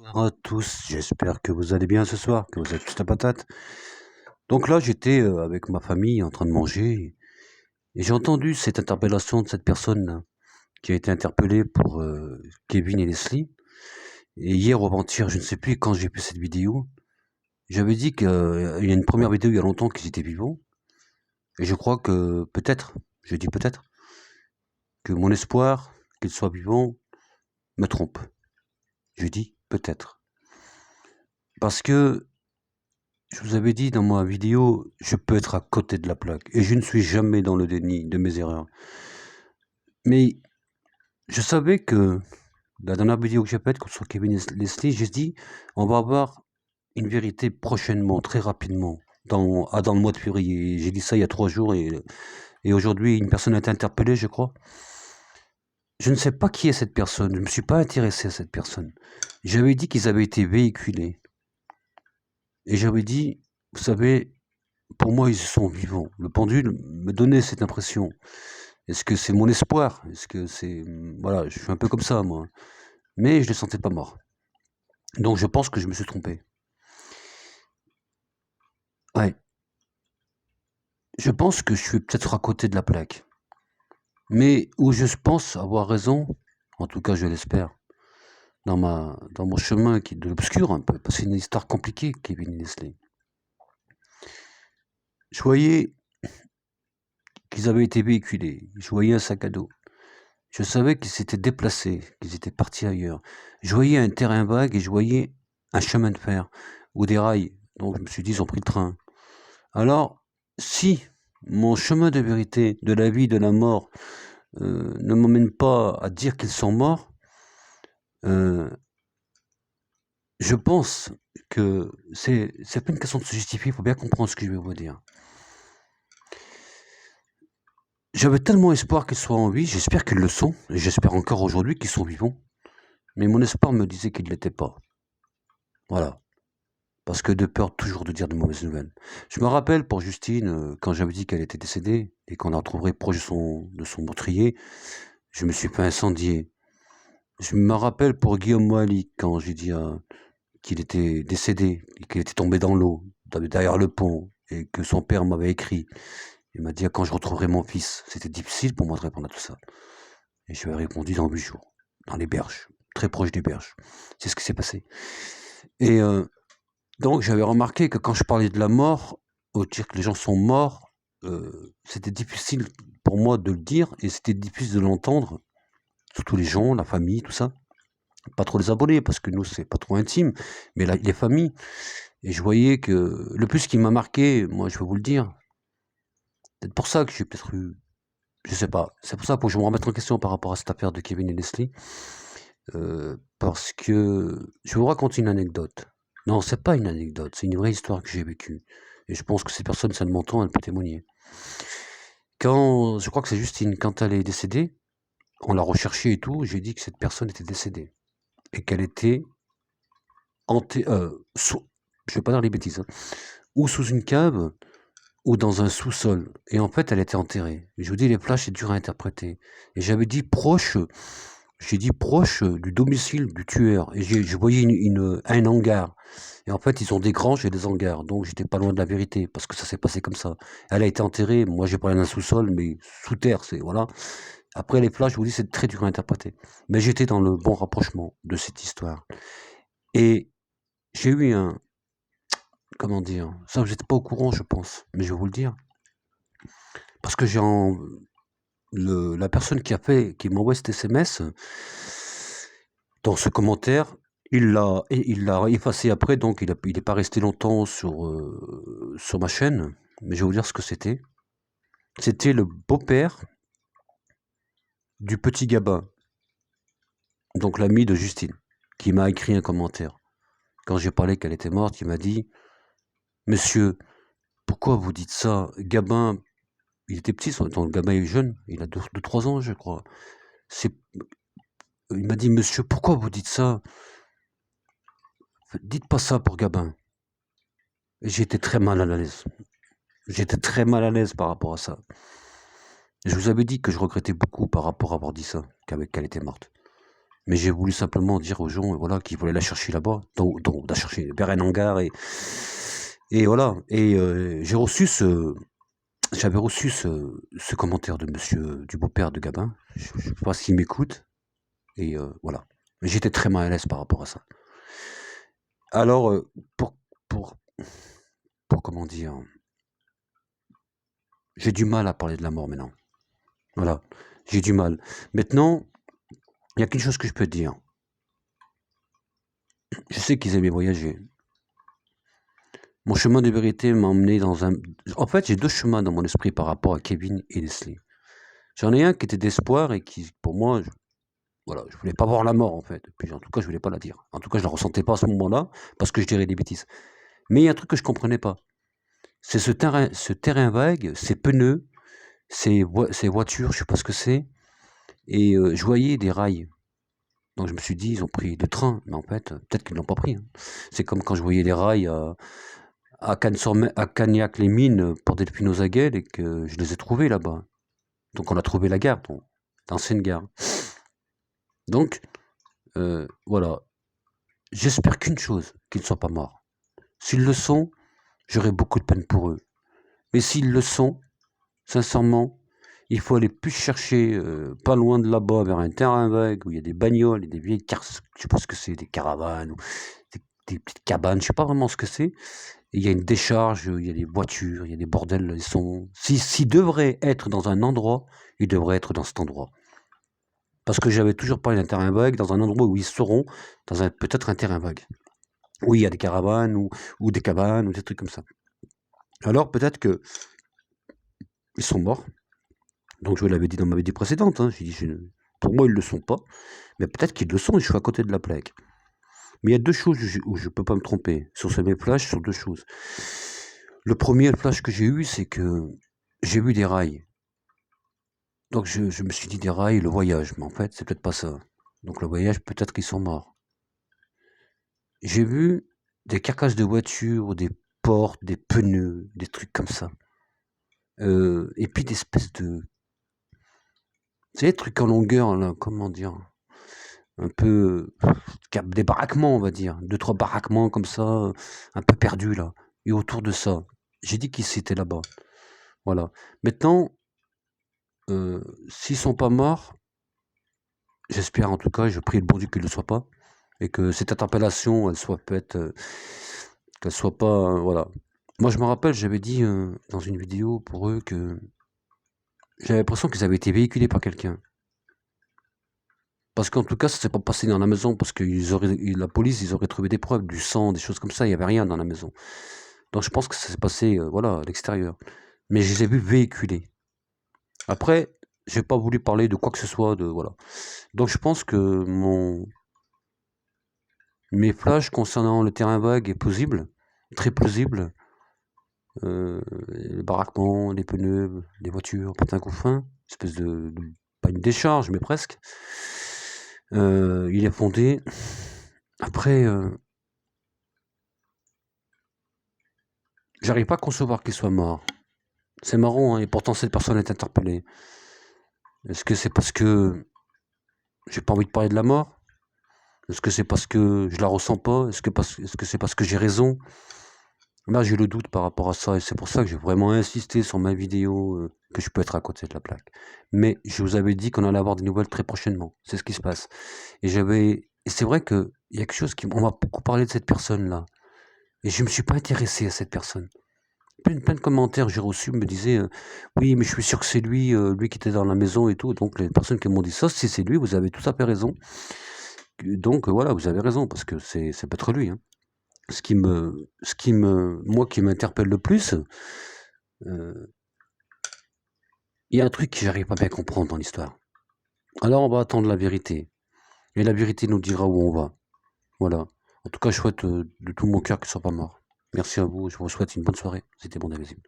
Bonsoir à tous, j'espère que vous allez bien ce soir, que vous êtes tous la patate. Donc là, j'étais avec ma famille en train de manger et j'ai entendu cette interpellation de cette personne qui a été interpellée pour Kevin et Leslie. Et hier ou avant-hier, je ne sais plus quand j'ai vu cette vidéo, j'avais dit qu'il y a une première vidéo il y a longtemps qu'ils étaient vivants. Et je crois que peut-être, je dis peut-être, que mon espoir qu'ils soient vivants me trompe. Je dis peut-être. Parce que je vous avais dit dans ma vidéo, je peux être à côté de la plaque et je ne suis jamais dans le déni de mes erreurs. Mais je savais que la dernière vidéo que j'ai faite sur Kevin et Leslie, j'ai dit on va avoir une vérité prochainement, très rapidement, dans le mois de février. J'ai dit ça il y a 3 jours et aujourd'hui une personne a été interpellée, je crois. Je ne sais pas qui est cette personne, je ne me suis pas intéressé à cette personne. J'avais dit qu'ils avaient été véhiculés. Et j'avais dit, vous savez, pour moi, ils sont vivants. Le pendule me donnait cette impression. Est-ce que c'est mon espoir? Est-ce que c'est... Voilà, je suis un peu comme ça, moi. Mais je les sentais pas morts. Donc je pense que je me suis trompé. Ouais. Je pense que je suis peut-être à côté de la plaque. Mais où je pense avoir raison, en tout cas je l'espère, dans mon chemin qui est de l'obscur un peu, parce que c'est une histoire compliquée, Kevin et Leslie. Je voyais qu'ils avaient été véhiculés. Je voyais un sac à dos. Je savais qu'ils s'étaient déplacés, qu'ils étaient partis ailleurs. Je voyais un terrain vague et je voyais un chemin de fer ou des rails. Donc je me suis dit, ils ont pris le train. Alors, si mon chemin de vérité, de la vie, de la mort, ne m'emmène pas à dire qu'ils sont morts, euh, je pense que c'est pas une question de se justifier, il faut bien comprendre ce que je vais vous dire. J'avais tellement espoir qu'ils soient en vie, j'espère qu'ils le sont, et j'espère encore aujourd'hui qu'ils sont vivants, mais mon espoir me disait qu'ils ne l'étaient pas. Voilà. Parce que de peur toujours de dire de mauvaises nouvelles. Je me rappelle pour Justine, quand j'avais dit qu'elle était décédée et qu'on la retrouverait proche de son meurtrier, je me suis fait incendier. Je me rappelle pour Guillaume Moali, quand j'ai dit qu'il était décédé et qu'il était tombé dans l'eau, derrière le pont, et que son père m'avait écrit. Il m'a dit quand je retrouverai mon fils. C'était difficile pour moi de répondre à tout ça. Et je lui ai répondu dans 8 jours, dans les berges, très proche des berges. C'est ce qui s'est passé. Et donc j'avais remarqué que quand je parlais de la mort, au dire que les gens sont morts, c'était difficile pour moi de le dire et c'était difficile de l'entendre, surtout les gens, la famille, tout ça. Pas trop les abonnés parce que nous c'est pas trop intime, mais les familles. Et je voyais que le plus qui m'a marqué, moi je vais vous le dire, peut-être pour ça que j'ai peut-être eu, je sais pas, c'est pour ça que je me remette en question par rapport à cette affaire de Kevin et Leslie, parce que je vais vous raconter une anecdote. Non, c'est pas une anecdote, c'est une vraie histoire que j'ai vécue. Et je pense que ces personnes, si elles m'entendent, elles peuvent témoigner. Je crois que c'est Justine, quand elle est décédée, on l'a recherchée et tout, j'ai dit que cette personne était décédée. Et qu'elle était je vais pas dire les bêtises, hein, ou sous une cave, ou dans un sous-sol. Et en fait, elle était enterrée. Je vous dis, les flashs, c'est dur à interpréter. Et j'avais dit proche du domicile du tueur. Et je voyais un hangar. Et en fait, ils ont des granges et des hangars. Donc, j'étais pas loin de la vérité, parce que ça s'est passé comme ça. Elle a été enterrée. Moi, j'ai parlé d'un sous-sol, mais sous terre, c'est, voilà. Après, les flashs, je vous dis, c'est très dur à interpréter. Mais j'étais dans le bon rapprochement de cette histoire. Et j'ai eu comment dire, ça, vous n'êtes pas au courant, je pense, mais je vais vous le dire. Parce que la personne qui m'envoie cet SMS, dans ce commentaire, il l'a effacé après, donc il est pas resté longtemps sur ma chaîne, mais je vais vous dire ce que c'était. C'était le beau-père du petit Gabin, donc l'ami de Justine, qui m'a écrit un commentaire. Quand j'ai parlé qu'elle était morte, il m'a dit « Monsieur, pourquoi vous dites ça? Gabin, il était petit, le gamin est jeune, il a 2-3 ans, je crois. Il m'a dit, monsieur, pourquoi vous dites ça? Dites pas ça pour Gabin. Et j'étais très mal à l'aise. J'étais très mal à l'aise par rapport à ça. Je vous avais dit que je regrettais beaucoup par rapport à avoir dit ça, qu'elle était morte. Mais j'ai voulu simplement dire aux gens, voilà, qu'ils voulaient la chercher là-bas, la chercher vers un hangar et voilà. Et j'avais reçu ce commentaire de monsieur, du beau-père de Gabin. Je sais pas s'il m'écoute. Et voilà. J'étais très mal à l'aise par rapport à ça. Alors, pour, pour, pour comment dire, j'ai du mal à parler de la mort maintenant. Voilà, j'ai du mal. Maintenant, il y a qu'une chose que je peux te dire. Je sais qu'ils aimaient voyager. Mon chemin de vérité m'a emmené dans un... En fait, j'ai deux chemins dans mon esprit par rapport à Kevin et Leslie. J'en ai un qui était d'espoir et qui, pour moi, voilà, je voulais pas voir la mort en fait. Puis en tout cas, je voulais pas la dire. En tout cas, je la ressentais pas à ce moment-là parce que je dirais des bêtises. Mais il y a un truc que je comprenais pas. C'est ce terrain vague, ces pneus, ces voitures, je sais pas ce que c'est. Et je voyais des rails. Donc je me suis dit, ils ont pris le train. Mais en fait, peut-être qu'ils l'ont pas pris, hein. C'est comme quand je voyais les rails à Cagnac-les-Mines pour Delphine-aux-Aguets et que je les ai trouvés là-bas. Donc on a trouvé la gare, l'ancienne gare. Donc, voilà. J'espère qu'une chose, qu'ils ne soient pas morts. S'ils le sont, j'aurai beaucoup de peine pour eux. Mais s'ils le sont, sincèrement, il faut aller plus chercher pas loin de là-bas, vers un terrain vague où il y a des bagnoles et des vieilles cartes, je sais pas ce que c'est, des caravanes ou des petites cabanes, je sais pas vraiment ce que c'est. Et il y a une décharge, il y a des voitures, il y a des bordels, ils sont... S'ils devraient être dans un endroit, ils devraient être dans cet endroit. Parce que j'avais toujours parlé d'un terrain vague, dans un endroit où ils seront, peut-être un terrain vague. Où il y a des caravanes, ou des cabanes, ou des trucs comme ça. Alors peut-être que ils sont morts. Donc je l'avais dit dans ma vidéo précédente, hein, j'ai dit, pour moi ils le sont pas, mais peut-être qu'ils le sont et je suis à côté de la plaque. Mais il y a deux choses où je peux pas me tromper. Sur mes flashs, sur deux choses. Le premier flash que j'ai eu, c'est que j'ai vu des rails. Donc je me suis dit des rails, le voyage, mais en fait c'est peut-être pas ça. Donc le voyage, peut-être qu'ils sont morts. J'ai vu des carcasses de voitures, des portes, des pneus, des trucs comme ça. Et puis des espèces de... Tu sais, des trucs en longueur, là, comment dire, un peu... Des baraquements, on va dire. 2-3 baraquements comme ça, un peu perdus, là. Et autour de ça, j'ai dit qu'ils étaient là-bas. Voilà. Maintenant, s'ils sont pas morts, j'espère en tout cas, je prie le bon Dieu qu'ils ne le soient pas. Et que cette interpellation, elle soit peut-être... qu'elle soit pas... voilà. Moi, je me rappelle, j'avais dit dans une vidéo pour eux que j'avais l'impression qu'ils avaient été véhiculés par quelqu'un. Parce qu'en tout cas, ça s'est pas passé dans la maison, parce que la police, ils auraient trouvé des preuves, du sang, des choses comme ça, il y avait rien dans la maison. Donc je pense que ça s'est passé, voilà, à l'extérieur. Mais je les ai vus véhiculés. Après, j'ai pas voulu parler de quoi que ce soit, voilà. Donc je pense que mes flashs concernant le terrain vague est plausible, très plausible. Les baraquements, les pneus, les voitures, patin couffin, espèce de pas une décharge, mais presque. Il est fondé. Après, j'arrive pas à concevoir qu'il soit mort. C'est marrant, hein, et pourtant cette personne est interpellée. Est-ce que c'est parce que j'ai pas envie de parler de la mort? Est-ce que c'est parce que je la ressens pas? Est-ce que c'est parce que j'ai raison? Là, j'ai le doute par rapport à ça, et c'est pour ça que j'ai vraiment insisté sur ma vidéo, que je peux être à côté de la plaque. Mais je vous avais dit qu'on allait avoir des nouvelles très prochainement. C'est ce qui se passe. Et c'est vrai que il y a quelque chose on m'a beaucoup parlé de cette personne-là. Et je me suis pas intéressé à cette personne. Plein de commentaires que j'ai reçus me disaient oui, mais je suis sûr que c'est lui, lui qui était dans la maison et tout. Donc les personnes qui m'ont dit ça, si c'est lui, vous avez tout à fait raison. Donc voilà, vous avez raison, parce que c'est peut-être lui, hein. Moi qui m'interpelle le plus, il y a un truc que j'arrive pas bien à comprendre dans l'histoire. Alors on va attendre la vérité. Et la vérité nous dira où on va. Voilà. En tout cas, je souhaite de tout mon cœur qu'il soit pas mort. Merci à vous, je vous souhaite une bonne soirée. C'était Bon Invisible.